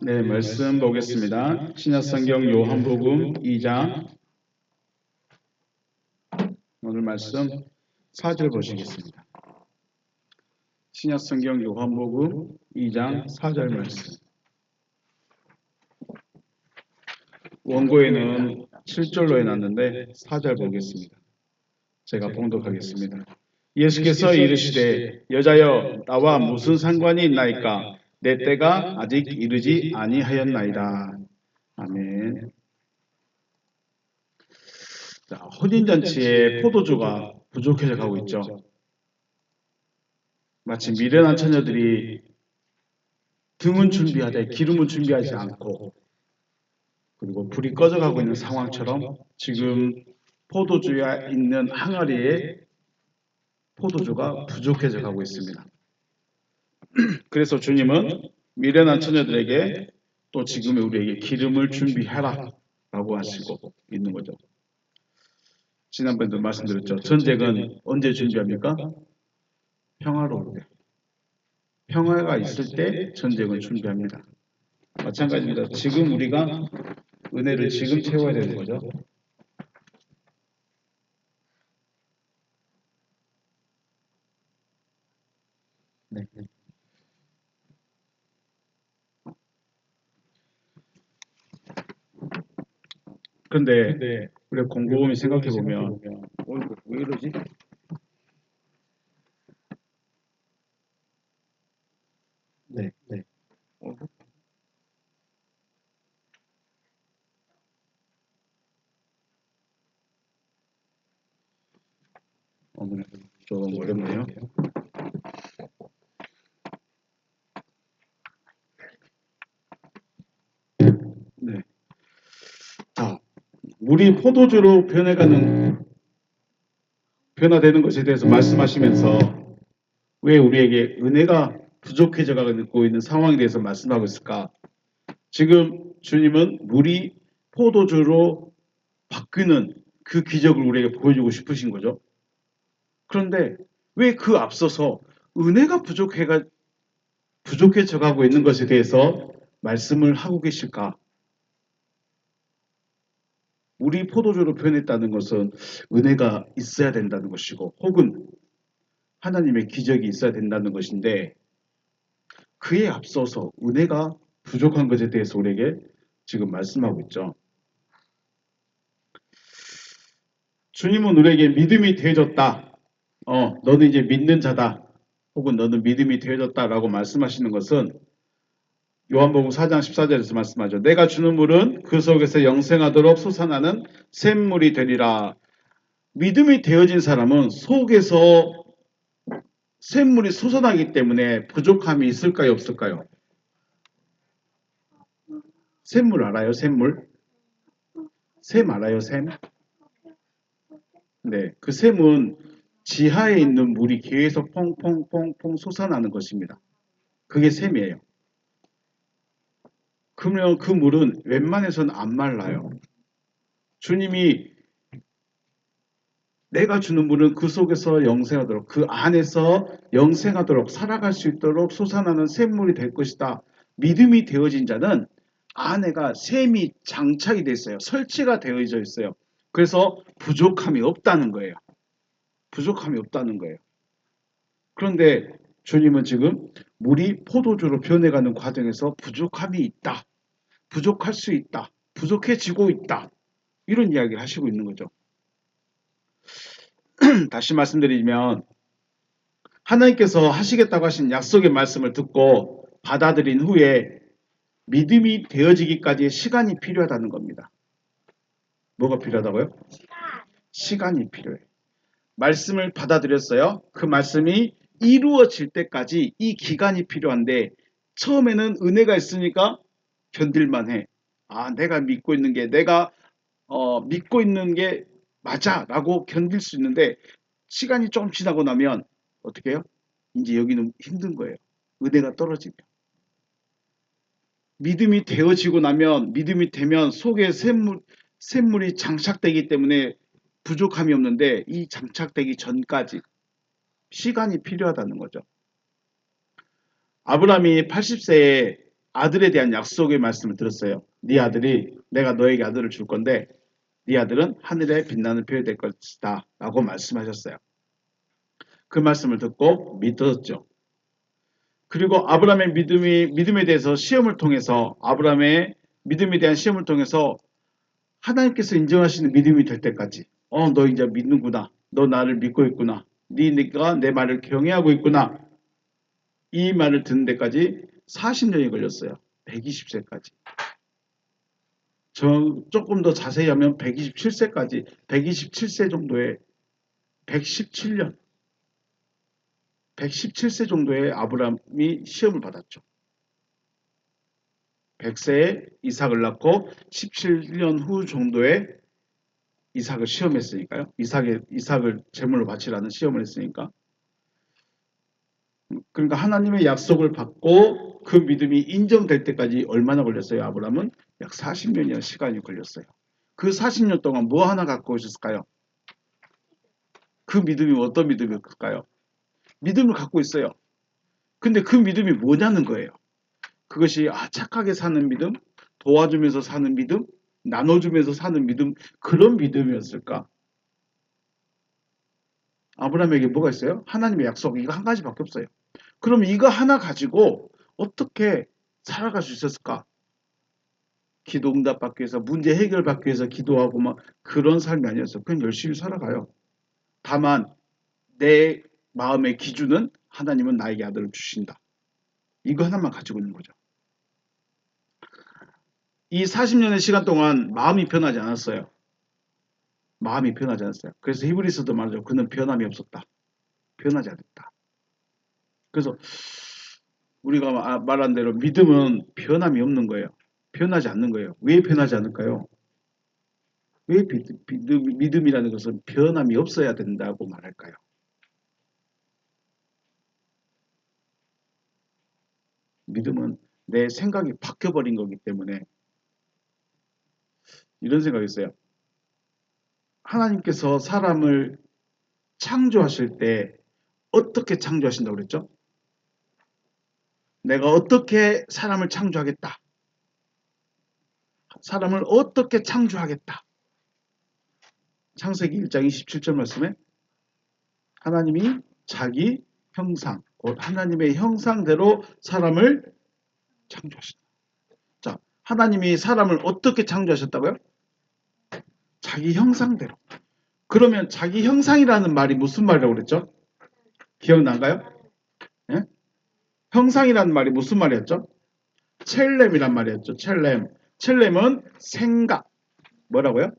네, 말씀 보겠습니다. 신약성경 요한복음 2장 오늘 말씀 4절 보시겠습니다. 신약성경 요한복음 2장 4절 말씀. 원고에는 7절로 해놨는데 4절 보겠습니다. 제가 봉독하겠습니다. 예수께서 이르시되 여자여 나와 무슨 상관이 있나이까 내 때가 아직 이르지 아니하였나이다. 아멘. 자, 혼인잔치에 포도주가 부족해져 가고 있죠. 마치 미련한 처녀들이 등은 준비하되 기름은 준비하지 않고 그리고 불이 꺼져가고 있는 상황처럼 지금 포도주에 있는 항아리에 포도주가 부족해져 가고 있습니다. 그래서 주님은 미련한 처녀들에게 또 지금의 우리에게 기름을 준비하라 라고 하시고 있는 거죠. 지난번에도 말씀드렸죠. 전쟁은 언제 준비합니까? 평화로울 때. 평화가 있을 때 전쟁은 준비합니다. 마찬가지입니다. 지금 우리가 은혜를 지금 채워야 되는 거죠. 네. 그런데 우리가 곰곰이 생각해 보면 왜 이러지? 네. 좀 어렵네요. 네. 자, 물이 포도주로 변화되는 것에 대해서 말씀하시면서 왜 우리에게 은혜가 부족해져 가고 있는 상황에 대해서 말씀하고 있을까? 지금 주님은 물이 포도주로 바뀌는 그 기적을 우리에게 보여주고 싶으신 거죠. 그런데 왜 그 앞서서 은혜가 부족해져 가고 있는 것에 대해서 말씀을 하고 계실까? 우리 포도주로 변했다는 것은 은혜가 있어야 된다는 것이고 혹은 하나님의 기적이 있어야 된다는 것인데 그에 앞서서 은혜가 부족한 것에 대해서 우리에게 지금 말씀하고 있죠. 주님은 우리에게 믿음이 되어졌다. 너는 이제 믿는 자다. 혹은 너는 믿음이 되어졌다라고 말씀하시는 것은 요한복음 4장 14절에서 말씀하죠. 내가 주는 물은 그 속에서 영생하도록 솟아나는 샘물이 되리라. 믿음이 되어진 사람은 속에서 샘물이 솟아나기 때문에 부족함이 있을까요? 없을까요? 샘물 알아요? 샘물? 샘 알아요? 샘? 네, 그 샘은 지하에 있는 물이 계속 퐁퐁퐁퐁 솟아나는 것입니다. 그게 샘이에요. 그러면 그 물은 웬만해서는 안 말라요. 주님이 내가 주는 물은 그 속에서 영생하도록 그 안에서 영생하도록 살아갈 수 있도록 솟아나는 샘물이 될 것이다. 믿음이 되어진 자는 안에가 샘이 장착이 되어 있어요. 설치가 되어져 있어요. 그래서 부족함이 없다는 거예요. 부족함이 없다는 거예요. 그런데 주님은 지금 물이 포도주로 변해가는 과정에서 부족함이 있다. 부족할 수 있다. 부족해지고 있다. 이런 이야기를 하시고 있는 거죠. 다시 말씀드리면 하나님께서 하시겠다고 하신 약속의 말씀을 듣고 받아들인 후에 믿음이 되어지기까지의 시간이 필요하다는 겁니다. 뭐가 필요하다고요? 시간이 필요해. 말씀을 받아들였어요. 그 말씀이 이루어질 때까지 이 기간이 필요한데 처음에는 은혜가 있으니까 견딜만 해. 아, 내가 믿고 있는 게 맞아 라고 견딜 수 있는데 시간이 조금 지나고 나면 어떻게 해요? 이제 여기는 힘든 거예요. 은혜가 떨어지면. 믿음이 되면 속에 샘물이 장착되기 때문에 부족함이 없는데 이 장착되기 전까지 시간이 필요하다는 거죠. 아브라함이 80세에 아들에 대한 약속의 말씀을 들었어요. 네 아들이 내가 너에게 아들을 줄 건데 네 아들은 하늘에 빛나는 별이 될 것이다 라고 말씀하셨어요. 그 말씀을 듣고 믿었죠. 그리고 아브라함의 믿음에 대해서 시험을 통해서 아브라함의 믿음에 대한 시험을 통해서 하나님께서 인정하시는 믿음이 될 때까지 너 이제 믿는구나. 너 나를 믿고 있구나. 네가 내 말을 경외하고 있구나. 이 말을 듣는 데까지 40년이 걸렸어요. 120세까지. 조금 더 자세히 하면 127세까지 127세 정도의 117년 117세 정도의 아브라함이 시험을 받았죠. 100세에 이삭을 낳고 17년 후 정도에 이삭을 시험했으니까요. 이삭을 제물로 바치라는 시험을 했으니까. 그러니까 하나님의 약속을 받고 그 믿음이 인정될 때까지 얼마나 걸렸어요? 아브라함은 약 40년이나 시간이 걸렸어요. 그 40년 동안 뭐 하나 갖고 오셨을까요? 그 믿음이 어떤 믿음일까요? 믿음을 갖고 있어요. 근데 그 믿음이 뭐냐는 거예요. 그것이 착하게 사는 믿음, 도와주면서 사는 믿음, 나눠주면서 사는 믿음, 그런 믿음이었을까? 아브라함에게 뭐가 있어요? 하나님의 약속, 이거 한 가지밖에 없어요. 그럼 이거 하나 가지고 어떻게 살아갈 수 있었을까? 기도 응답 받기 위해서, 문제 해결 받기 위해서 기도하고 막 그런 삶이 아니었어요. 그냥 열심히 살아가요. 다만 내 마음의 기준은 하나님은 나에게 아들을 주신다. 이거 하나만 가지고 있는 거죠. 이 40년의 시간 동안 마음이 변하지 않았어요. 마음이 변하지 않았어요. 그래서 히브리서도 말하죠. 그는 변함이 없었다. 변하지 않았다. 그래서 우리가 말한 대로 믿음은 변함이 없는 거예요. 변하지 않는 거예요. 왜 변하지 않을까요? 왜 믿음이라는 것은 변함이 없어야 된다고 말할까요? 믿음은 내 생각이 바뀌어버린 거기 때문에 이런 생각이 있어요. 하나님께서 사람을 창조하실 때 어떻게 창조하신다고 그랬죠? 내가 어떻게 사람을 창조하겠다. 사람을 어떻게 창조하겠다. 창세기 1장 27절 말씀에 하나님이 자기 형상, 곧 하나님의 형상대로 사람을 창조하신다. 자, 하나님이 사람을 어떻게 창조하셨다고요? 자기 형상대로. 그러면 자기 형상이라는 말이 무슨 말이라고 그랬죠? 기억나가요? 예? 형상이라는 말이 무슨 말이었죠? 첼렘이란 말이었죠. 첼렘은 생각. 뭐라고요?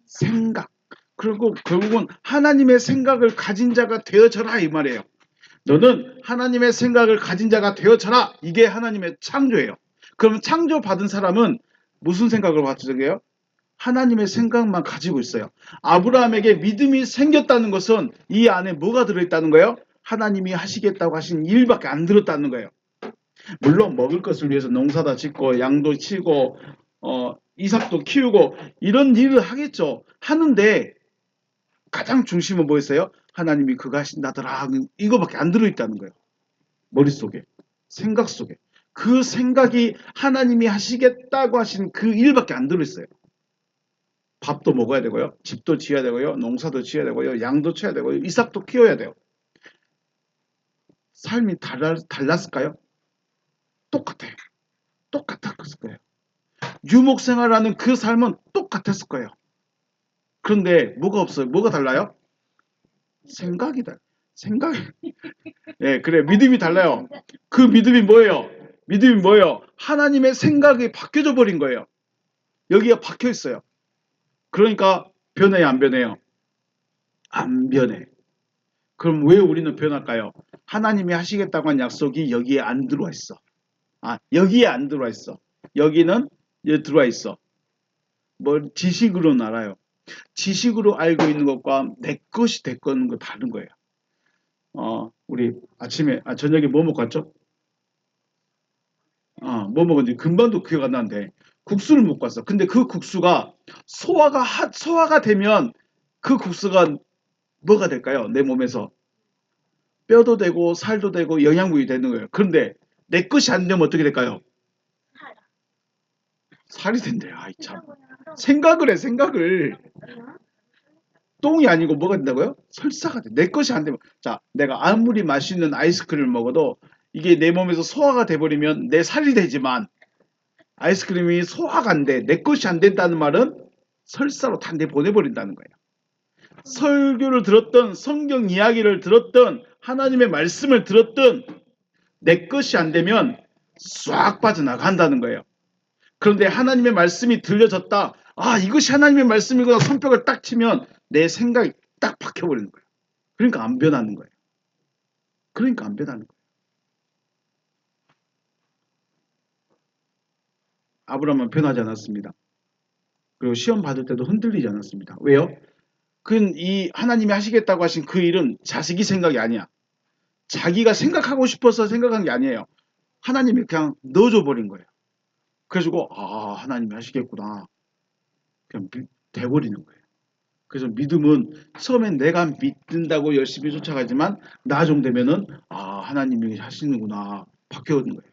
생각. 그리고 결국은 하나님의 생각을 가진 자가 되어져라 이 말이에요. 너는 하나님의 생각을 가진 자가 되어져라. 이게 하나님의 창조예요. 그러면 창조받은 사람은 무슨 생각을 가지게 돼요? 하나님의 생각만 가지고 있어요. 아브라함에게 믿음이 생겼다는 것은 이 안에 뭐가 들어있다는 거예요? 하나님이 하시겠다고 하신 일밖에 안 들었다는 거예요. 물론 먹을 것을 위해서 농사다 짓고 양도 치고 이삭도 키우고 이런 일을 하겠죠. 하는데 가장 중심은 뭐였어요? 하나님이 그거 하신다더라. 이거밖에 안 들어있다는 거예요. 머릿속에. 생각 속에. 그 생각이 하나님이 하시겠다고 하신 그 일밖에 안 들어있어요. 밥도 먹어야 되고요. 집도 지어야 되고요. 농사도 지어야 되고요. 양도 쳐야 되고요. 이삭도 키워야 돼요. 삶이 달랐을까요? 똑같아요. 똑같았을 거예요. 유목생활하는 그 삶은 똑같았을 거예요. 그런데 뭐가 없어요? 뭐가 달라요? 생각이 달라요. 생각이. 예, 그래. 믿음이 달라요. 그 믿음이 뭐예요? 믿음이 뭐예요? 하나님의 생각이 바뀌어져 버린 거예요. 여기가 박혀 있어요. 그러니까 변해요, 안 변해요? 안 변해. 그럼 왜 우리는 변할까요? 하나님이 하시겠다고 한 약속이 여기에 안 들어와 있어. 여기에 안 들어와 있어. 여기는 여기 들어와 있어. 뭘 지식으로는 알아요. 지식으로 알고 있는 것과 내 것이 됐건 거 다른 거예요. 우리 저녁에 뭐 먹고 갔죠? 뭐 먹었는지 금방도 기억 안 나는데 국수를 먹고 왔어. 근데 그 국수가 소화가 되면 그 국수가 뭐가 될까요? 내 몸에서 뼈도 되고 살도 되고 영양분이 되는 거예요. 그런데 내 것이 안 되면 어떻게 될까요? 살이 된대요. 아이 참. 생각을 해 생각을. 똥이 아니고 뭐가 된다고요? 설사가 돼. 내 것이 안 되면. 자, 내가 아무리 맛있는 아이스크림을 먹어도 이게 내 몸에서 소화가 돼버리면 내 살이 되지만 아이스크림이 소화가 안 돼. 내 것이 안 된다는 말은 설사로 다 내보내버린다는 거예요. 설교를 들었던 성경 이야기를 들었던 하나님의 말씀을 들었던 내 것이 안 되면 싹 빠져나간다는 거예요. 그런데 하나님의 말씀이 들려졌다. 아, 이것이 하나님의 말씀이구나. 손뼉을 딱 치면 내 생각이 딱 박혀버리는 거예요. 그러니까 안 변하는 거예요. 그러니까 안 변하는 거예요. 아브라함은 변하지 않았습니다. 그리고 시험 받을 때도 흔들리지 않았습니다. 왜요? 그건 이 하나님이 하시겠다고 하신 그 일은 자식이 생각이 아니야. 자기가 생각하고 싶어서 생각한 게 아니에요. 하나님이 그냥 넣어줘 버린 거예요. 그래가지고 아 하나님이 하시겠구나. 그냥 돼버리는 거예요. 그래서 믿음은 처음엔 내가 믿는다고 열심히 쫓아가지만 나중 되면은 아 하나님이 하시는구나 바뀌어오는 거예요.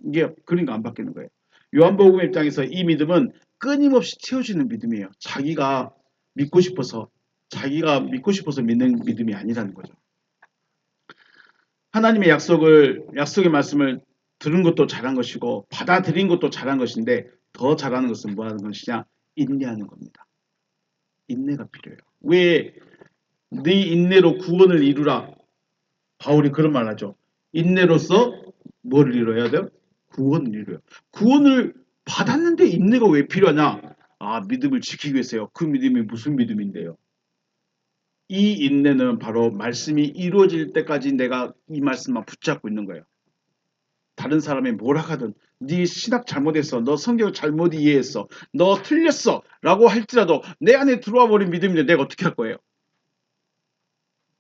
이게 그러니까 안 바뀌는 거예요. 요한복음 입장에서 이 믿음은 끊임없이 채워지는 믿음이에요. 자기가 믿고 싶어서 믿는 믿음이 아니라는 거죠. 하나님의 약속의 말씀을 들은 것도 잘한 것이고 받아들인 것도 잘한 것인데 더 잘하는 것은 뭐 하는 것이냐? 인내하는 겁니다. 인내가 필요해요. 왜 네 인내로 구원을 이루라. 바울이 그런 말 하죠. 인내로서 뭐를 이뤄야 돼요? 구원을 이루어요. 구원을 받았는데 인내가 왜 필요하냐? 아, 믿음을 지키기 위해서요. 그 믿음이 무슨 믿음인데요? 이 인내는 바로 말씀이 이루어질 때까지 내가 이 말씀만 붙잡고 있는 거예요. 다른 사람이 뭐라 하든 네 신학 잘못했어. 너 성경 잘못 이해했어. 너 틀렸어. 라고 할지라도 내 안에 들어와 버린 믿음인데 내가 어떻게 할 거예요?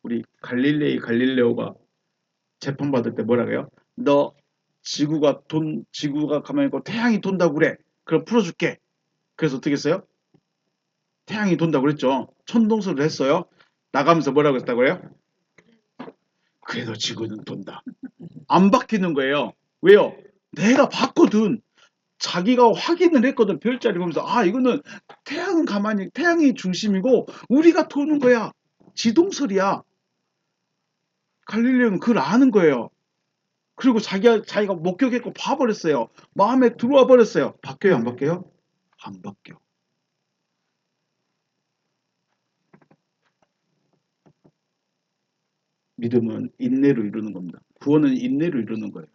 우리 갈릴레오가 재판받을 때 뭐라 그래요? 너 지구가 가만히 있고 태양이 돈다고 그래. 그럼 풀어줄게. 그래서 어떻게 했어요? 태양이 돈다고 그랬죠. 천동설을 했어요. 나가면서 뭐라고 했다고 그래요? 그래도 지구는 돈다. 안 바뀌는 거예요. 왜요? 내가 봤거든. 자기가 확인을 했거든. 별자리 보면서 아 이거는 태양이 중심이고 우리가 도는 거야. 지동설이야. 갈릴레오는 그걸 아는 거예요. 그리고 자기가 목격했고 봐버렸어요. 마음에 들어와 버렸어요. 바뀌어요, 안 바뀌어요? 안 바뀌어. 믿음은 인내로 이루는 겁니다. 구원은 인내로 이루는 거예요.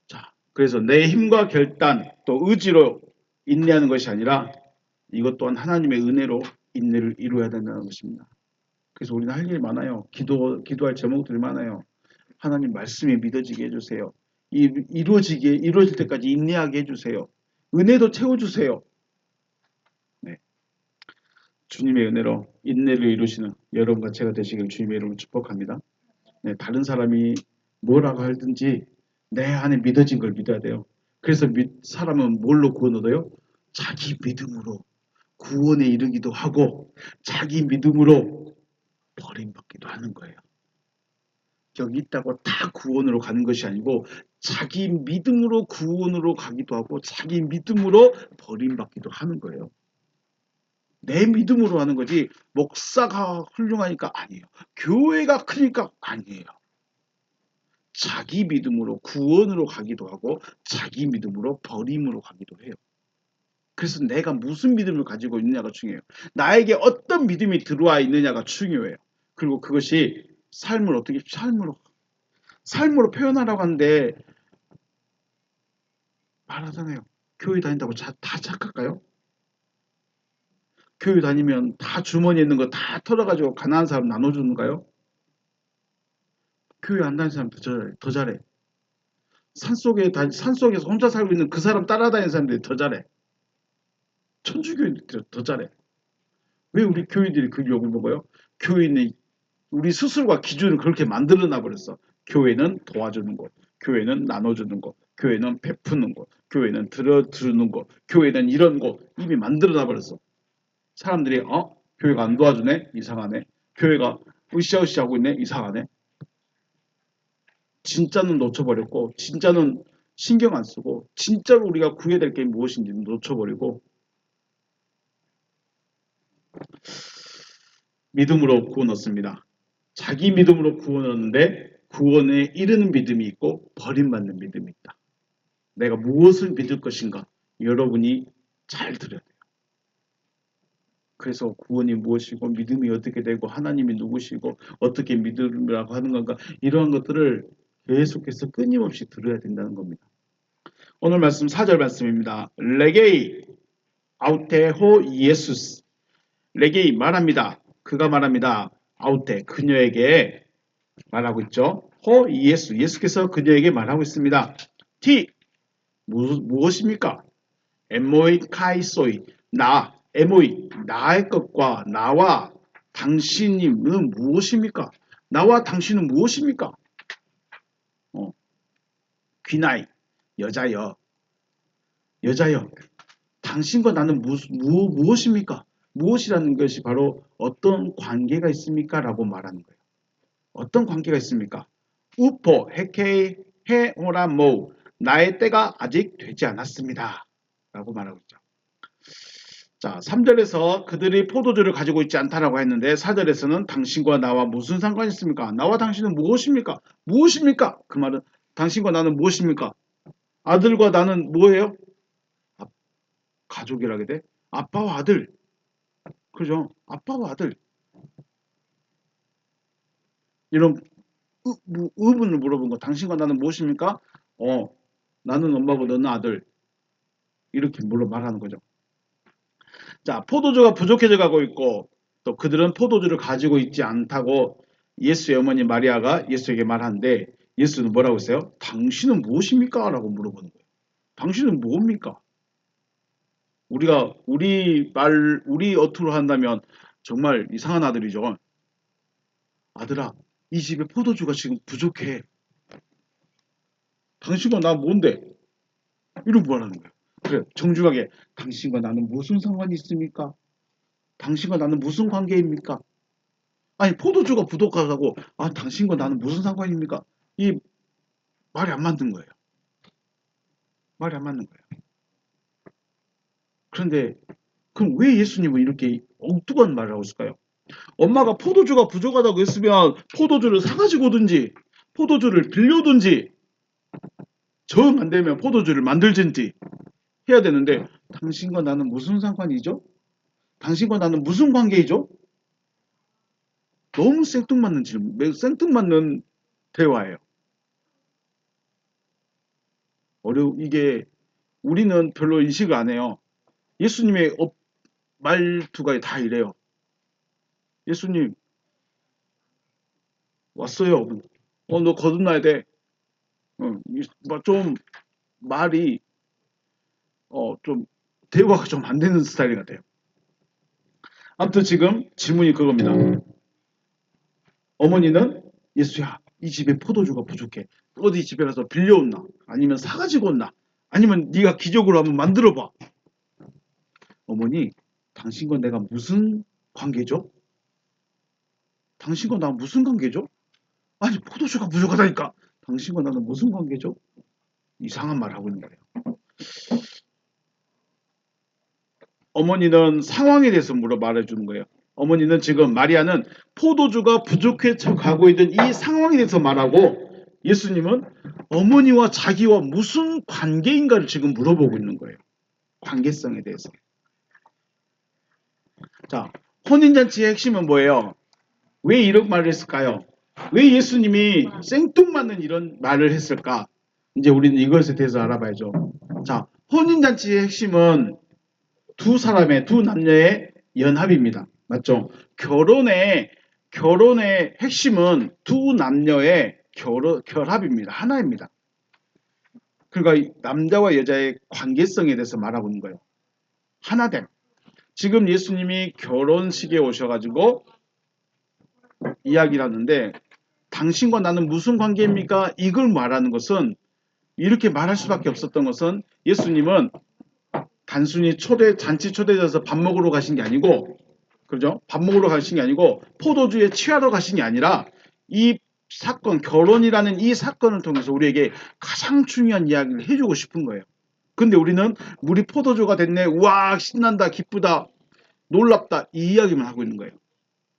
자, 그래서 내 힘과 결단 또 의지로 인내하는 것이 아니라 이것 또한 하나님의 은혜로 인내를 이루어야 된다는 것입니다. 그래서 우리는 할 일이 많아요. 기도할 제목들이 많아요. 하나님 말씀이 믿어지게 해주세요. 이루어질 때까지 인내하게 해주세요. 은혜도 채워주세요. 네. 주님의 은혜로 인내를 이루시는 여러분과 제가 되시길 주님의 이름으로 축복합니다. 네, 다른 사람이 뭐라고 하든지 내 안에 믿어진 걸 믿어야 돼요. 그래서 사람은 뭘로 구원 얻어요? 자기 믿음으로 구원에 이르기도 하고 자기 믿음으로 버림받기도 하는 거예요. 여기 있다고 다 구원으로 가는 것이 아니고 자기 믿음으로 구원으로 가기도 하고 자기 믿음으로 버림받기도 하는 거예요. 내 믿음으로 하는 거지 목사가 훌륭하니까 아니에요. 교회가 크니까 아니에요. 자기 믿음으로 구원으로 가기도 하고 자기 믿음으로 버림으로 가기도 해요. 그래서 내가 무슨 믿음을 가지고 있느냐가 중요해요. 나에게 어떤 믿음이 들어와 있느냐가 중요해요. 그리고 그것이 삶을 어떻게 삶으로 표현하라고 하는데 말하잖아요. 교회 다닌다고 다 착할까요? 교회 다니면 다 주머니에 있는 거 다 털어가지고 가난한 사람 나눠주는가요? 교회 안 다니는 사람 더 잘해. 산속에서 혼자 살고 있는 그 사람 따라다니는 사람들이 더 잘해. 천주교인들이 더 잘해. 왜 우리 교인들이 그 욕을 먹어요? 교인은 우리 스스로가 기준을 그렇게 만들어놔 버렸어. 교회는 도와주는 것, 교회는 나눠주는 것, 교회는 베푸는 것, 교회는 들어주는 것, 교회는 이런 것 이미 만들어놔 버렸어. 사람들이 교회가 안 도와주네? 이상하네. 교회가 으쌰으쌰 하고 있네? 이상하네. 진짜는 놓쳐버렸고 진짜는 신경 안 쓰고 진짜로 우리가 구해야 될 게 무엇인지 놓쳐버리고 믿음으로 구원 얻습니다. 자기 믿음으로 구원 얻는데 구원에 이르는 믿음이 있고 버림받는 믿음이 있다. 내가 무엇을 믿을 것인가? 여러분이 잘 들어야 돼요. 그래서 구원이 무엇이고 믿음이 어떻게 되고 하나님이 누구시고 어떻게 믿음이라고 하는 건가 이러한 것들을 계속해서 끊임없이 들어야 된다는 겁니다. 오늘 말씀 4절 말씀입니다. 레게이 아우테 호 예수스 레게이 말합니다. 그가 말합니다. 아우테 그녀에게 말하고 있죠. 호 예수 예수께서 그녀에게 말하고 있습니다. 티 무엇입니까? 에모이 카이소이 나 에모이 나의 것과 나와 당신은 무엇입니까? 나와 당신은 무엇입니까? 귀나이 여자여 당신과 나는 무엇입니까? 무엇이라는 것이 바로 어떤 관계가 있습니까? 라고 말하는 거예요. 어떤 관계가 있습니까? 우포 헤케이 헤오라 모 나의 때가 아직 되지 않았습니다. 라고 말하고 있죠. 자, 3절에서 그들이 포도주를 가지고 있지 않다라고 했는데 4절에서는 당신과 나와 무슨 상관이 있습니까? 나와 당신은 무엇입니까? 무엇입니까? 그 말은 당신과 나는 무엇입니까? 아들과 나는 뭐예요? 가족이라게 돼? 아빠와 아들. 그죠? 아빠와 아들. 이런 의문을 물어본 거. 당신과 나는 무엇입니까? 나는 엄마고 너는 아들. 이렇게 말하는 거죠. 자, 포도주가 부족해져 가고 있고 또 그들은 포도주를 가지고 있지 않다고 예수의 어머니 마리아가 예수에게 말하는데 예수는 뭐라고 했어요? 당신은 무엇입니까? 라고 물어보는 거예요. 당신은 뭡니까? 우리 어투로 한다면 정말 이상한 아들이죠. 아들아, 이 집에 포도주가 지금 부족해. 당신과 나 뭔데? 이러고 말하는 거예요. 그래, 정중하게 당신과 나는 무슨 상관이 있습니까? 당신과 나는 무슨 관계입니까? 아니 포도주가 부족하다고 당신과 나는 무슨 상관입니까? 이 말이 안 맞는 거예요. 말이 안 맞는 거예요. 그런데 그럼 왜 예수님은 이렇게 엉뚱한 말을 하고 있을까요? 엄마가 포도주가 부족하다고 했으면 포도주를 사가지고 오든지 포도주를 빌려오든지 정 안 되면 포도주를 만들든지 해야 되는데 당신과 나는 무슨 상관이죠? 당신과 나는 무슨 관계이죠? 너무 생뚱맞는 질문, 생뚱맞는 대화예요. 이게 우리는 별로 인식을 안 해요. 예수님의 말투가 다 이래요. 예수님 왔어요. 너 거듭나야 돼. 좀 말이 좀 대화가 좀 안 되는 스타일 같아요. 아무튼 지금 질문이 그겁니다. 어머니는 예수야 이 집에 포도주가 부족해. 어디 집에 가서 빌려온나? 아니면 사가지고 온나? 아니면 네가 기적으로 한번 만들어봐. 어머니 당신과 내가 무슨 관계죠? 당신과 나 무슨 관계죠? 아니 포도주가 부족하다니까. 당신과 나는 무슨 관계죠? 이상한 말을 하고 있는 거예요. 어머니는 상황에 대해서 말해주는 거예요. 어머니는 지금 마리아는 포도주가 부족해져 가고 있는 이 상황에 대해서 말하고 예수님은 어머니와 자기와 무슨 관계인가를 지금 물어보고 있는 거예요. 관계성에 대해서. 자, 혼인잔치의 핵심은 뭐예요? 왜 이런 말을 했을까요? 왜 예수님이 생뚱맞는 이런 말을 했을까? 이제 우리는 이것에 대해서 알아봐야죠. 자, 혼인잔치의 핵심은 두 남녀의 연합입니다. 맞죠? 결혼의 핵심은 두 남녀의 결합입니다. 하나입니다. 그러니까 남자와 여자의 관계성에 대해서 말하고 있는 거예요. 하나됨. 지금 예수님이 결혼식에 오셔가지고 이야기를 하는데 당신과 나는 무슨 관계입니까? 이걸 말하는 것은 이렇게 말할 수밖에 없었던 것은 예수님은 단순히 잔치 초대돼서 밥 먹으러 가신 게 아니고 그죠? 밥 먹으러 가신 게 아니고 포도주에 취하러 가신 게 아니라 이 사건, 결혼이라는 이 사건을 통해서 우리에게 가장 중요한 이야기를 해주고 싶은 거예요. 근데 우리는 물이 포도주가 됐네, 우와 신난다, 기쁘다, 놀랍다, 이 이야기만 하고 있는 거예요.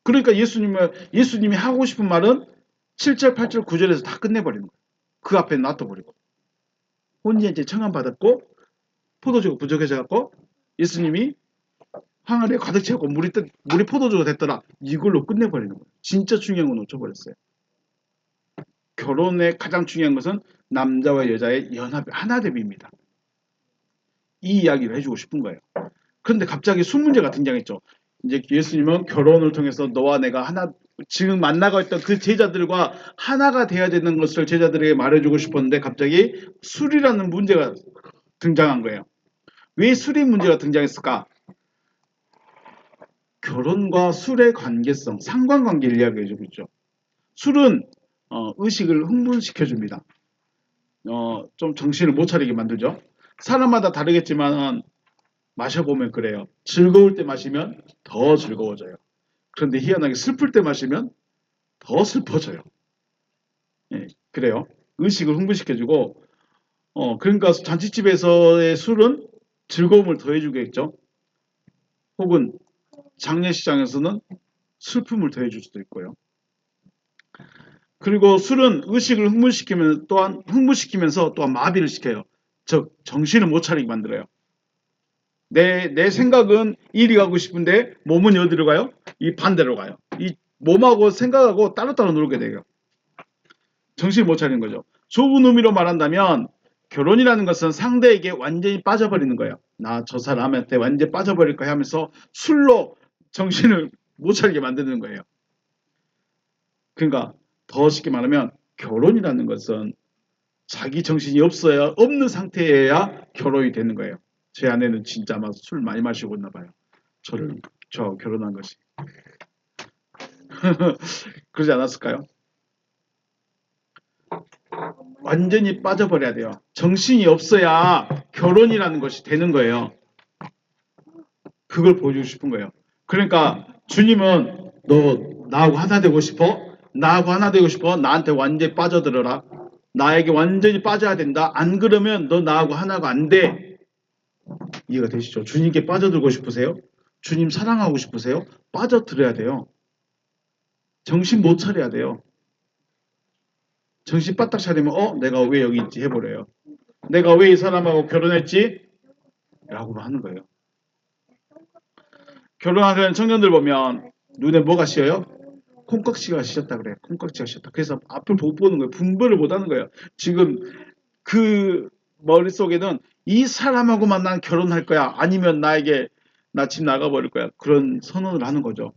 그러니까 예수님이 하고 싶은 말은 7절, 8절, 9절에서 다 끝내버리는 거예요. 그 앞에 놔둬버리고. 혼인잔치에 청함받았고 포도주가 부족해져갖고 예수님이 항아리에 가득 채웠고 물이 포도주가 됐더라. 이걸로 끝내버리는 거예요. 진짜 중요한 건 놓쳐버렸어요. 결혼의 가장 중요한 것은 남자와 여자의 연합, 하나됨입니다. 이 이야기를 해주고 싶은 거예요. 그런데 갑자기 술문제가 등장했죠. 이제 예수님은 결혼을 통해서 너와 내가 하나, 지금 만나고 있던 그 제자들과 하나가 되어야 되는 것을 제자들에게 말해주고 싶었는데 갑자기 술이라는 문제가 등장한 거예요. 왜 술이 문제가 등장했을까? 결혼과 술의 관계성, 상관관계를 이야기해주고 있죠. 술은 의식을 흥분시켜줍니다. 좀 정신을 못 차리게 만들죠. 사람마다 다르겠지만 마셔보면 그래요. 즐거울 때 마시면 더 즐거워져요. 그런데 희한하게 슬플 때 마시면 더 슬퍼져요. 예, 그래요. 의식을 흥분시켜주고 그러니까 잔치집에서의 술은 즐거움을 더해주겠죠. 혹은 장례식장에서는 슬픔을 더해줄 수도 있고요. 그리고 술은 의식을 흥분시키면서 또한 마비를 시켜요. 즉 정신을 못 차리게 만들어요. 내 생각은 이리 가고 싶은데 몸은 어디로 가요? 이 반대로 가요. 이 몸하고 생각하고 따로따로 놀게 돼요. 정신을 못 차리는 거죠. 좁은 의미로 말한다면 결혼이라는 것은 상대에게 완전히 빠져버리는 거예요. 나 저 사람한테 완전히 빠져버릴 거야 하면서 술로 정신을 못 차리게 만드는 거예요. 그러니까 더 쉽게 말하면 결혼이라는 것은 자기 정신이 없는 상태여야 결혼이 되는 거예요. 제 아내는 진짜 아마 술 많이 마시고 있나 봐요. 저 결혼한 것이. 그러지 않았을까요? 완전히 빠져버려야 돼요. 정신이 없어야 결혼이라는 것이 되는 거예요. 그걸 보여주고 싶은 거예요. 그러니까 주님은 너 나하고 하나 되고 싶어? 나하고 하나 되고 싶어? 나한테 완전히 빠져들어라. 나에게 완전히 빠져야 된다. 안 그러면 너 나하고 하나가 안 돼. 이해가 되시죠? 주님께 빠져들고 싶으세요? 주님 사랑하고 싶으세요? 빠져들어야 돼요. 정신 못 차려야 돼요. 정신 바짝 차리면 내가 왜 여기 있지 해버려요. 내가 왜 이 사람하고 결혼했지? 라고 하는 거예요. 결혼하는 청년들 보면 눈에 뭐가 씌어요? 콩깍지가 씌었다 그래. 콩깍지가 씌었다. 그래서 앞을 못 보는 거예요. 분별을 못 하는 거예요. 지금 그 머릿속에는 이 사람하고만 난 결혼할 거야. 아니면 나 집 나가버릴 거야. 그런 선언을 하는 거죠.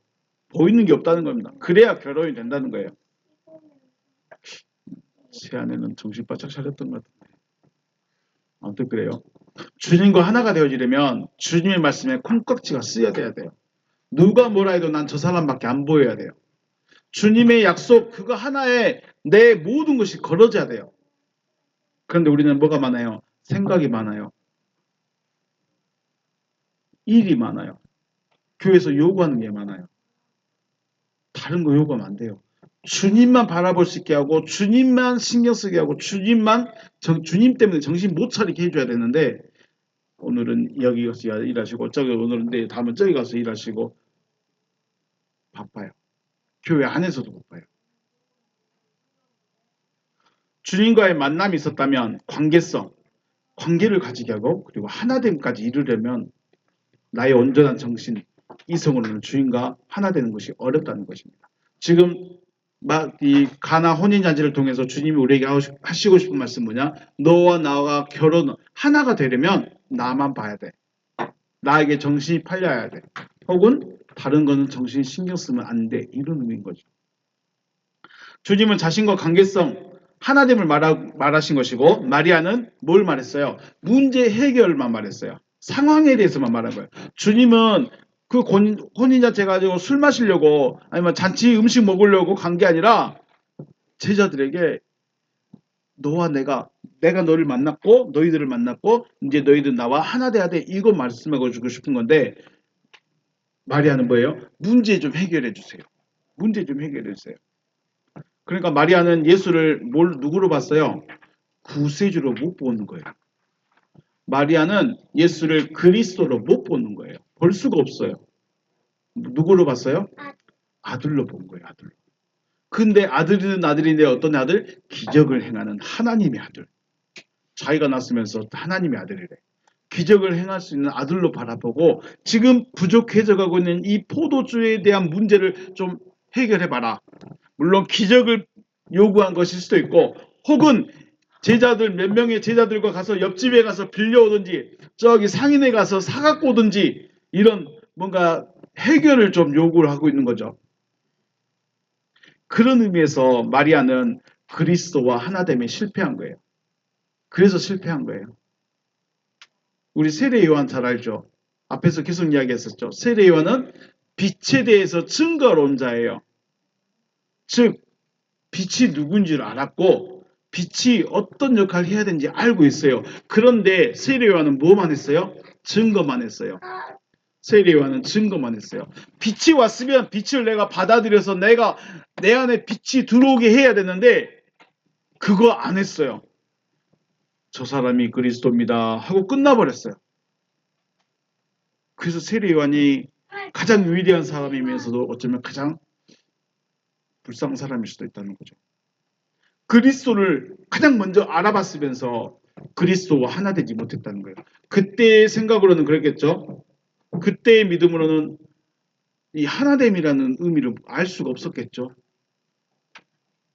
보이는 게 없다는 겁니다. 그래야 결혼이 된다는 거예요. 제 아내는 정신 바짝 차렸던 것 같은데. 아무튼 그래요. 주님과 하나가 되어지려면 주님의 말씀에 콩깍지가 쓰여야 돼요. 누가 뭐라 해도 난 저 사람밖에 안 보여야 돼요. 주님의 약속 그거 하나에 내 모든 것이 걸어져야 돼요. 그런데 우리는 뭐가 많아요? 생각이 많아요. 일이 많아요. 교회에서 요구하는 게 많아요. 다른 거 요구하면 안 돼요. 주님만 바라볼 수 있게 하고 주님만 신경 쓰게 하고 주님 때문에 정신 못 차리게 해줘야 되는데 오늘은 여기 가서 일하시고 오늘은 다음은 저기 가서 일하시고 바빠요. 교회 안에서도 바빠요. 주님과의 만남이 있었다면 관계를 가지게 하고 그리고 하나됨까지 이루려면 나의 온전한 정신, 이성으로는 주님과 하나 되는 것이 어렵다는 것입니다. 지금 이 가나 혼인잔치를 통해서 주님이 우리에게 하시고 싶은 말씀 뭐냐? 너와 나와 결혼 하나가 되려면 나만 봐야 돼. 나에게 정신이 팔려야 돼. 혹은 다른 거는 정신 신경 쓰면 안 돼. 이런 의미인 거죠. 주님은 자신과 관계성 하나됨을 말하신 것이고 마리아는 뭘 말했어요? 문제 해결만 말했어요. 상황에 대해서만 말한 거예요. 주님은 그 혼인잔치 가지고 술 마시려고 아니면 잔치 음식 먹으려고 간 게 아니라 제자들에게 너와 내가 너를 만났고 너희들을 만났고 이제 너희들 나와 하나 돼야 돼. 이거 말씀하고 주고 싶은 건데 마리아는 뭐예요? 문제 좀 해결해 주세요. 문제 좀 해결해 주세요. 그러니까 마리아는 예수를 누구로 봤어요? 구세주로 못 보는 거예요. 마리아는 예수를 그리스도로 못 보는 거예요. 볼 수가 없어요. 누구로 봤어요? 아들로 본 거예요. 아들로. 근데 아들은 아들인데 어떤 아들? 기적을 행하는 하나님의 아들. 자기가 낳았으면서 하나님의 아들이래. 기적을 행할 수 있는 아들로 바라보고 지금 부족해져 가고 있는 이 포도주에 대한 문제를 좀 해결해봐라. 물론 기적을 요구한 것일 수도 있고 혹은 제자들 몇 명의 제자들과 가서 옆집에 가서 빌려오든지 저기 상인에 가서 사갖고 오든지 이런 뭔가 해결을 좀 요구를 하고 있는 거죠. 그런 의미에서 마리아는 그리스도와 하나됨에 실패한 거예요. 그래서 실패한 거예요. 우리 세례 요한 잘 알죠? 앞에서 계속 이야기했었죠. 세례 요한은 빛에 대해서 증거를 온 자예요. 즉 빛이 누군지를 알았고 빛이 어떤 역할을 해야 되는지 알고 있어요. 그런데 세례 요한은 뭐만 했어요? 증거만 했어요. 세례 요한은 증거만 했어요. 빛이 왔으면 빛을 내가 받아들여서 내가 내 안에 빛이 들어오게 해야 되는데 그거 안 했어요. 저 사람이 그리스도입니다 하고 끝나버렸어요. 그래서 세례 요한이 가장 위대한 사람이면서도 어쩌면 가장 불쌍한 사람일 수도 있다는 거죠. 그리스도를 가장 먼저 알아봤으면서 그리스도와 하나 되지 못했다는 거예요. 그때의 생각으로는 그랬겠죠. 그때의 믿음으로는 이 하나됨이라는 의미를 알 수가 없었겠죠.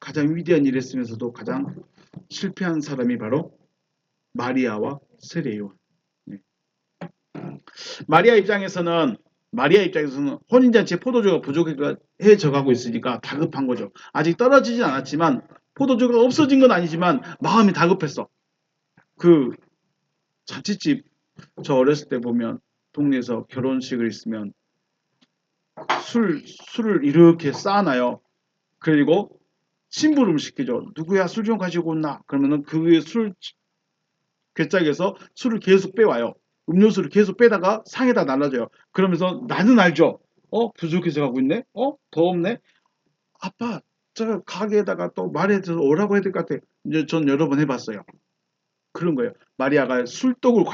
가장 위대한 일을 했으면서도 가장 실패한 사람이 바로 마리아와 세례 요한. 네. 마리아 입장에서는 혼인잔치에 포도주가 부족해져 가고 있으니까 다급한 거죠. 아직 떨어지진 않았지만 포도주가 없어진 건 아니지만 마음이 다급했어. 그 잔치집 저 어렸을 때 보면 동네에서 결혼식을 있으면 술을 이렇게 쌓아놔요. 그리고 심부름을 시키죠. 누구야 술 좀 가지고 온나? 그러면은 그 술 괴짝에서 술을 계속 빼와요. 음료수를 계속 빼다가 상에다 날라줘요. 그러면서 나는 알죠. 부족해서 가고 있네. 더 없네. 아빠 저 가게에다가 또 말해서 오라고 해야 될 것 같아. 이제 전 여러 번 해봤어요. 그런 거예요. 마리아가 술독을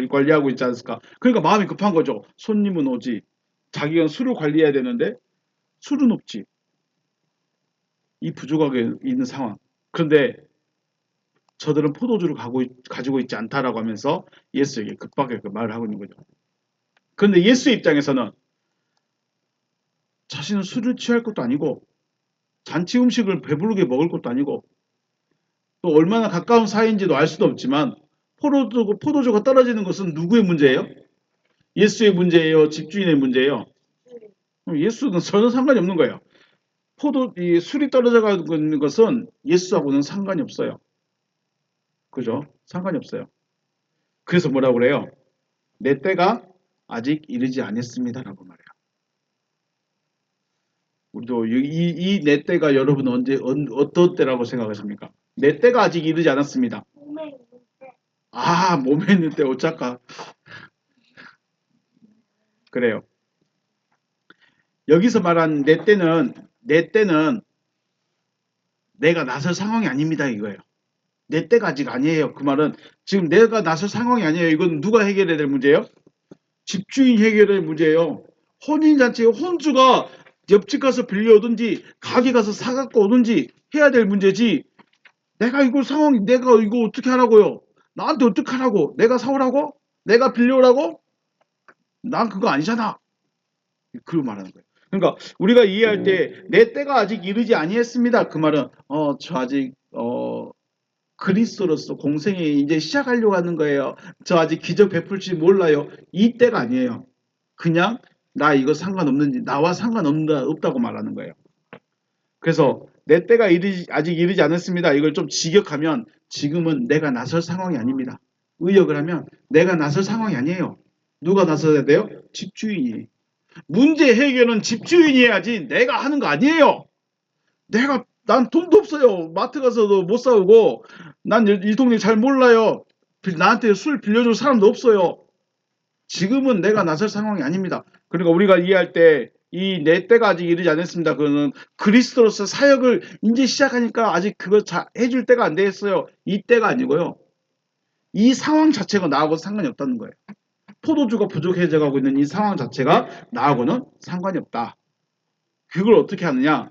관리하고 있지 않습니까? 그러니까 마음이 급한 거죠. 손님은 오지. 자기가 술을 관리해야 되는데 술은 없지. 이 부족하게 있는 상황. 그런데 저들은 포도주를 가지고 있지 않다라고 하면서 예수에게 급하게 그 말을 하고 있는 거죠. 그런데 예수의 입장에서는 자신은 술을 취할 것도 아니고 잔치 음식을 배부르게 먹을 것도 아니고 또 얼마나 가까운 사이인지도 알 수도 없지만 포도주가 떨어지는 것은 누구의 문제예요? 예수의 문제예요? 집주인의 문제예요? 예수는 전혀 상관이 없는 거예요. 이 술이 떨어져 가고 있는 것은 예수하고는 상관이 없어요. 그죠? 상관이 없어요. 그래서 뭐라고 그래요? 내 때가 아직 이르지 않았습니다라고 말해요. 우리도 이 내 때가 여러분 어떤 때라고 생각하십니까? 내 때가 아직 이르지 않았습니다. 몸에 있는 때 어쩔까? 그래요. 여기서 말한 내 때는 내가 나설 상황이 아닙니다 이거예요. 내 때가 아직 아니에요. 그 말은 지금 내가 나설 상황이 아니에요. 이건 누가 해결해야 될 문제예요? 집주인 해결할 문제예요. 혼인잔치에 혼주가 옆집 가서 빌려오든지 가게 가서 사갖고 오든지 해야 될 문제지. 내가 이거 어떻게 하라고요? 나한테 어떻게 하라고? 내가 사오라고? 내가 빌려오라고? 난 그거 아니잖아. 그걸 말하는 거예요. 그러니까 우리가 이해할 때 내 때가 아직 이르지 아니했습니다. 그 말은 저 아직 그리스도로서 공생이 이제 시작하려고 하는 거예요. 저 아직 기적 베풀지 몰라요. 이 때가 아니에요. 그냥 나 이거 나와 상관없다고 말하는 거예요. 그래서 내 때가 아직 이르지 않았습니다. 이걸 좀 직역하면 지금은 내가 나설 상황이 아닙니다. 의역을 하면 내가 나설 상황이 아니에요. 누가 나서야 돼요? 집주인이. 문제 해결은 집주인이 해야지 내가 하는 거 아니에요. 난 돈도 없어요. 마트 가서도 못 사오고 난 이 동네 잘 몰라요. 나한테 술 빌려줄 사람도 없어요. 지금은 내가 나설 상황이 아닙니다. 그러니까 우리가 이해할 때 이 내 때가 아직 이르지 않았습니다. 그거는 그리스도로서 사역을 이제 시작하니까 아직 그거 해줄 때가 안 됐어요. 이 때가 아니고요. 이 상황 자체가 나하고 상관이 없다는 거예요. 포도주가 부족해져 가고 있는 이 상황 자체가 나하고는 상관이 없다. 그걸 어떻게 하느냐?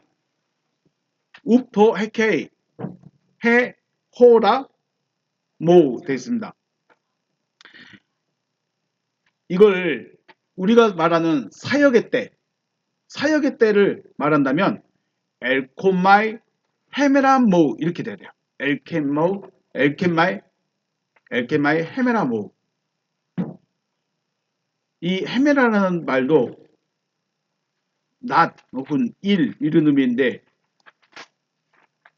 우포 헤케이 해 호라 모 되어 있습니다. 이걸 우리가 말하는 사역의 때를 말한다면 엘코마이 헤메라모 이렇게 돼야 돼요. 엘케마이 헤메라모. 이 헤메라라는 말도 낮 혹은 이런 의미인데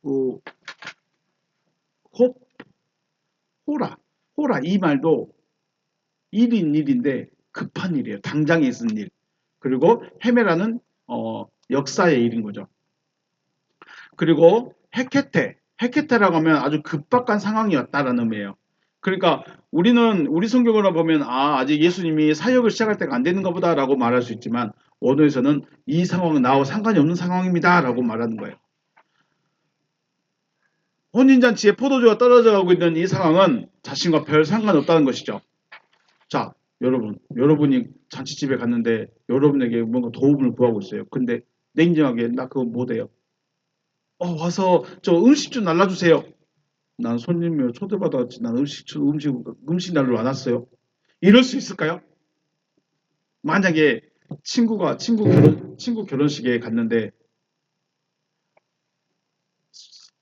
호, 호라 이 말도 일인데 급한 일이에요. 당장에 있은 일. 그리고 헤메라는 역사의 일인 거죠. 그리고 헤케테라고 하면 아주 급박한 상황이었다라는 의미예요. 그러니까 우리 성경으로 보면 아직 예수님이 사역을 시작할 때가 안 되는가 보다라고 말할 수 있지만 원어에서는 이 상황은 나와 상관이 없는 상황입니다라고 말하는 거예요. 혼인잔치에 포도주가 떨어져 가고 있는 이 상황은 자신과 별 상관없다는 것이죠. 자, 여러분이 잔치집에 갔는데 여러분에게 뭔가 도움을 구하고 있어요. 근데 냉정하게 나 그거 못해요. 와서 저 음식 좀 날라주세요. 난 손님을 초대받았지. 난 음식 날로 안 왔어요. 이럴 수 있을까요? 만약에 친구 결혼식에 갔는데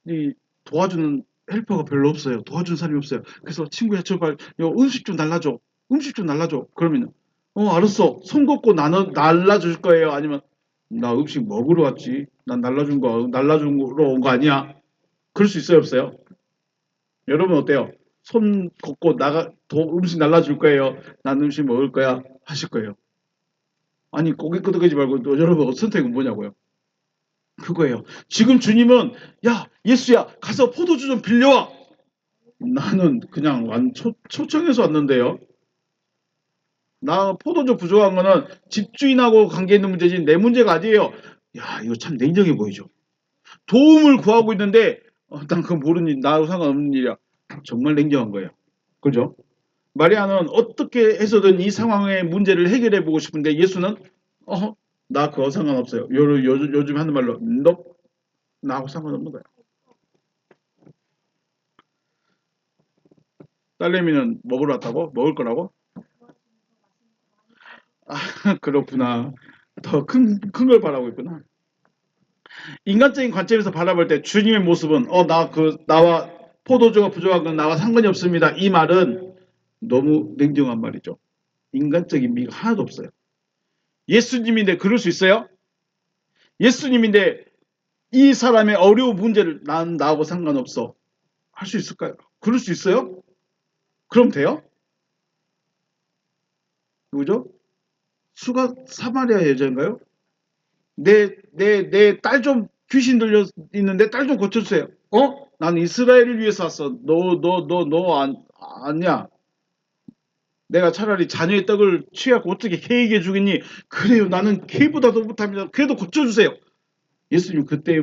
이 도와주는 헬퍼가 별로 없어요. 도와주는 사람이 없어요. 그래서 친구야 제발 음식 좀 날라줘. 음식 좀 날라줘. 그러면 알았어. 손 걷고 날라줄 거예요. 아니면 나 음식 먹으러 왔지. 난 날라주러 온 거 아니야. 그럴 수 있어요, 없어요? 여러분 어때요? 손 걷고 음식 날라줄 거예요. 난 음식 먹을 거야. 하실 거예요. 아니 고개 끄덕이지 말고 또 여러분 선택은 뭐냐고요? 그거예요. 지금 주님은 야 예수야 가서 포도주 좀 빌려와. 나는 그냥 초청해서 왔는데요. 나 포도주 부족한 거는 집주인하고 관계 있는 문제지 내 문제가 아니에요. 야 이거 참 냉정해 보이죠. 도움을 구하고 있는데 난 그거 모르는 일, 나하고 상관없는 일이야. 정말 냉정한 거예요. 그죠? 마리아는 어떻게 해서든 이 상황의 문제를 해결해 보고 싶은데 예수는 나 그거 상관없어요. 요즘 하는 말로 너 나하고 상관없는 거야. 딸내미는 먹으러 왔다고? 먹을 거라고? 아, 그렇구나. 더 큰 걸 바라고 있구나. 인간적인 관점에서 바라볼 때 주님의 모습은 나와 포도주가 부족한 건 나와 상관이 없습니다. 이 말은 너무 냉정한 말이죠. 인간적인 미가 하나도 없어요. 예수님인데 그럴 수 있어요? 예수님인데 이 사람의 어려운 문제를 난 나하고 상관없어. 할 수 있을까요? 그럴 수 있어요? 그럼 돼요? 누구죠? 수가 사마리아 여자인가요? 내 딸 좀 귀신 들려 있는데 딸 좀 고쳐주세요. 난 이스라엘을 위해서 왔어. 아니야. 내가 차라리 자녀의 떡을 취하고 어떻게 케이크해 주겠니? 그래요. 나는 케이크보다도 못합니다. 그래도 고쳐주세요. 예수님 그때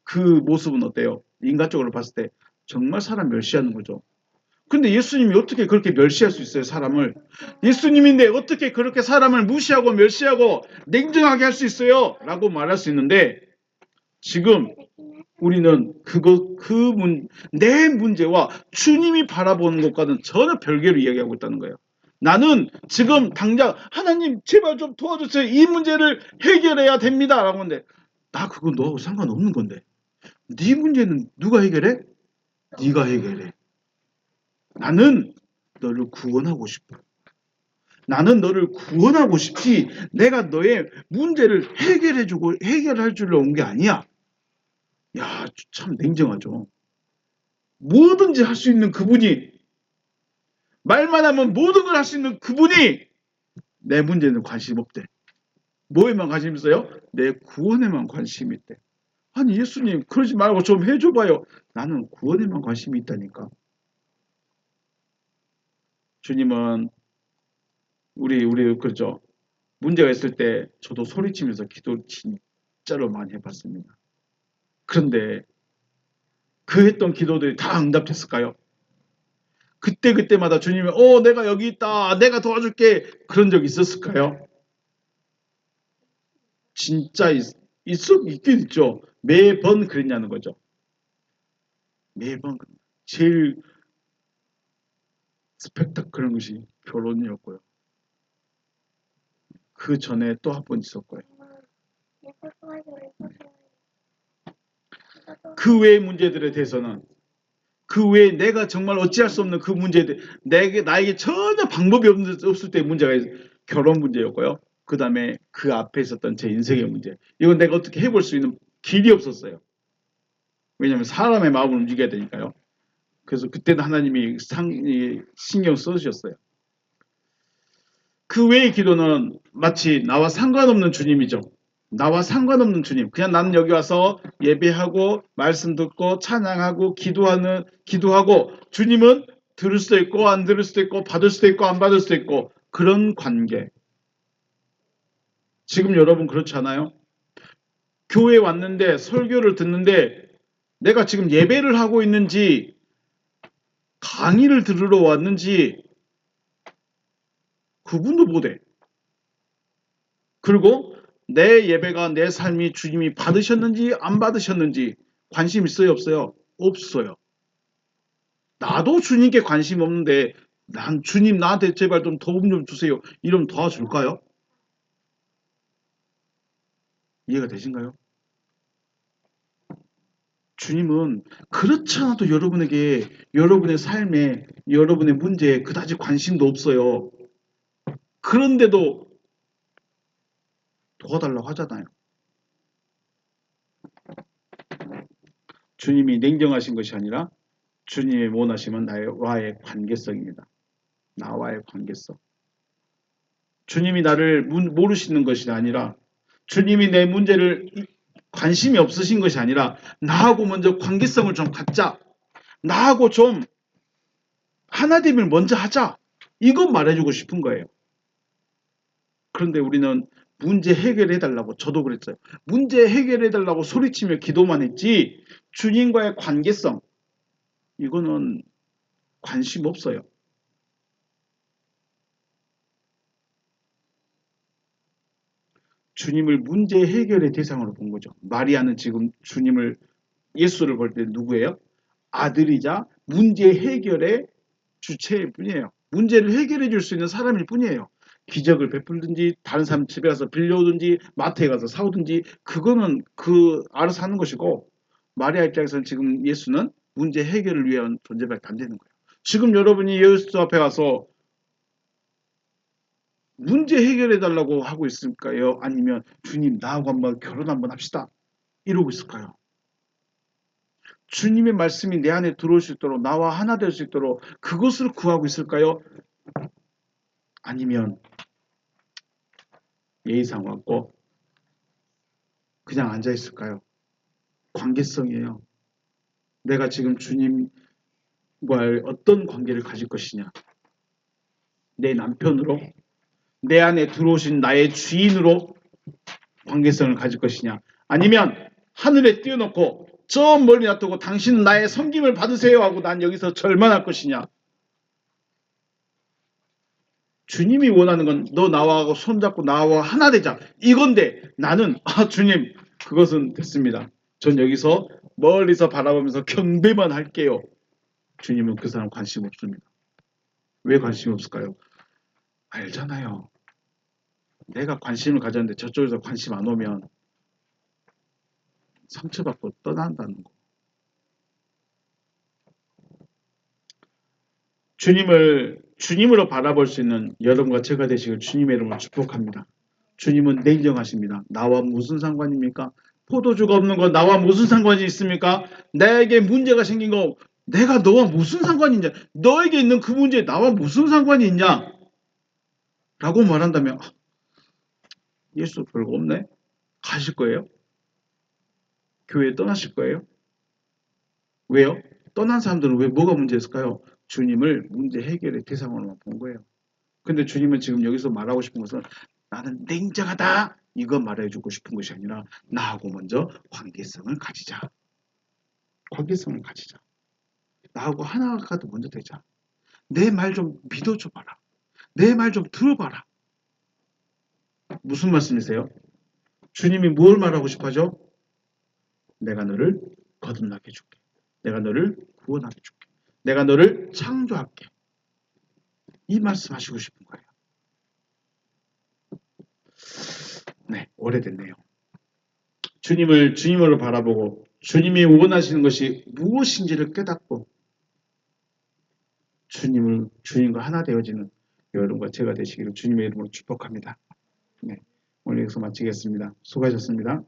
그 모습은 어때요? 인간적으로 봤을 때 정말 사람 멸시하는 거죠. 근데 예수님이 어떻게 그렇게 멸시할 수 있어요, 사람을? 예수님인데 어떻게 그렇게 사람을 무시하고 멸시하고 냉정하게 할 수 있어요? 라고 말할 수 있는데 지금 우리는 내 문제와 주님이 바라보는 것과는 전혀 별개로 이야기하고 있다는 거예요. 나는 지금 당장 하나님 제발 좀 도와주세요. 이 문제를 해결해야 됩니다. 라고 하는데 나 그거 너하고 상관없는 건데 네 문제는 누가 해결해? 네가 해결해. 나는 너를 구원하고 싶어. 나는 너를 구원하고 싶지 내가 너의 문제를 해결할 줄로 온 게 아니야. 야, 참 냉정하죠. 뭐든지 할 수 있는 그분이 말만 하면 모든 걸 할 수 있는 그분이 내 문제는 관심 없대. 뭐에만 관심 있어요? 내 구원에만 관심이 있대. 아니 예수님 그러지 말고 좀 해줘봐요. 나는 구원에만 관심이 있다니까. 주님은 우리 그렇죠. 문제가 있을 때 저도 소리치면서 기도 진짜로 많이 해봤습니다. 그런데 그 했던 기도들이 다 응답됐을까요? 그때마다 주님이 내가 여기 있다. 내가 도와줄게. 그런 적 있었을까요? 진짜 있긴 있죠. 매번 그랬냐는 거죠. 매번 제일 스펙타클한 것이 결혼이었고요. 그 전에 또 한 번 있었고요. 그 외의 문제들에 대해서는 그 외에 내가 정말 어찌할 수 없는 그 문제들 나에게 전혀 방법이 없을 때 문제가 결혼 문제였고요. 그 다음에 그 앞에 있었던 제 인생의 문제. 이건 내가 어떻게 해볼 수 있는 길이 없었어요. 왜냐하면 사람의 마음을 움직여야 되니까요. 그래서 그때는 하나님이 신경 써주셨어요. 그 외의 기도는 마치 나와 상관없는 주님이죠. 나와 상관없는 주님. 그냥 나는 여기 와서 예배하고 말씀 듣고 찬양하고 기도하고 주님은 들을 수도 있고 안 들을 수도 있고 받을 수도 있고 안 받을 수도 있고 그런 관계. 지금 여러분 그렇지 않아요? 교회에 왔는데 설교를 듣는데 내가 지금 예배를 하고 있는지 강의를 들으러 왔는지 구분도 못해. 그리고 내 예배가 내 삶이 주님이 받으셨는지 안 받으셨는지 관심 있어요 없어요? 없어요. 나도 주님께 관심 없는데 난 주님 나한테 제발 좀 도움 좀 주세요. 이러면 도와줄까요? 이해가 되신가요? 주님은 그렇지 않아도 여러분에게 여러분의 삶에 여러분의 문제에 그다지 관심도 없어요. 그런데도 도와달라고 하잖아요. 주님이 냉정하신 것이 아니라 주님의 원하심은 나와의 관계성입니다. 나와의 관계성. 주님이 나를 모르시는 것이 아니라 주님이 내 문제를 관심이 없으신 것이 아니라 나하고 먼저 관계성을 좀 갖자. 나하고 좀 하나됨을 먼저 하자. 이건 말해주고 싶은 거예요. 그런데 우리는 문제 해결해달라고 저도 그랬어요. 문제 해결해달라고 소리치며 기도만 했지 주님과의 관계성 이거는 관심 없어요. 주님을 문제 해결의 대상으로 본 거죠. 마리아는 지금 예수를 볼 때 누구예요? 아들이자 문제 해결의 주체일 뿐이에요. 문제를 해결해 줄 수 있는 사람일 뿐이에요. 기적을 베풀든지 다른 사람 집에 가서 빌려오든지 마트에 가서 사오든지 그거는 알아서 하는 것이고 마리아 입장에서는 지금 예수는 문제 해결을 위한 존재밖에 안 되는 거예요. 지금 여러분이 예수 앞에 가서 문제 해결해 달라고 하고 있을까요? 아니면 주님 나하고 한번 결혼 한번 합시다. 이러고 있을까요? 주님의 말씀이 내 안에 들어올 수 있도록 나와 하나 될 수 있도록 그것을 구하고 있을까요? 아니면 예의상 왔고 그냥 앉아 있을까요? 관계성이에요. 내가 지금 주님과의 어떤 관계를 가질 것이냐. 내 남편으로 내 안에 들어오신 나의 주인으로 관계성을 가질 것이냐. 아니면 하늘에 띄워놓고 저 멀리 놔두고 당신은 나의 섬김을 받으세요 하고 난 여기서 절만할 것이냐. 주님이 원하는 건 너 나와 손잡고 나와 하나 되자. 이건데 나는 주님 그것은 됐습니다. 전 여기서 멀리서 바라보면서 경배만 할게요. 주님은 그 사람 관심 없습니다. 왜 관심 없을까요? 알잖아요. 내가 관심을 가졌는데 저쪽에서 관심 안 오면 상처받고 떠난다는 거. 주님으로 바라볼 수 있는 여러분과 제가 되시길 주님의 이름으로 축복합니다. 주님은 냉정하십니다. 나와 무슨 상관입니까? 포도주가 없는 거 나와 무슨 상관이 있습니까? 나에게 문제가 생긴 거 내가 너와 무슨 상관이 있냐? 너에게 있는 그 문제에 나와 무슨 상관이 있냐? 라고 말한다면 예수 별거 없네? 가실 거예요? 교회 떠나실 거예요? 왜요? 떠난 사람들은 왜 뭐가 문제였을까요? 주님을 문제 해결의 대상으로만 본 거예요. 근데 주님은 지금 여기서 말하고 싶은 것은 나는 냉정하다. 이거 말해주고 싶은 것이 아니라 나하고 먼저 관계성을 가지자. 관계성을 가지자. 나하고 하나가 더 먼저 되자. 내 말 좀 믿어줘봐라. 내 말 좀 들어봐라. 무슨 말씀이세요? 주님이 뭘 말하고 싶어하죠? 내가 너를 거듭나게 해줄게. 내가 너를 구원하게 해줄게. 내가 너를 창조할게. 이 말씀하시고 싶은 거예요. 네, 오래됐네요. 주님을 주님으로 바라보고 주님이 원하시는 것이 무엇인지를 깨닫고 주님과 하나 되어지는 여러분과 제가 되시기를 주님의 이름으로 축복합니다. 네, 오늘 여기서 마치겠습니다. 수고하셨습니다.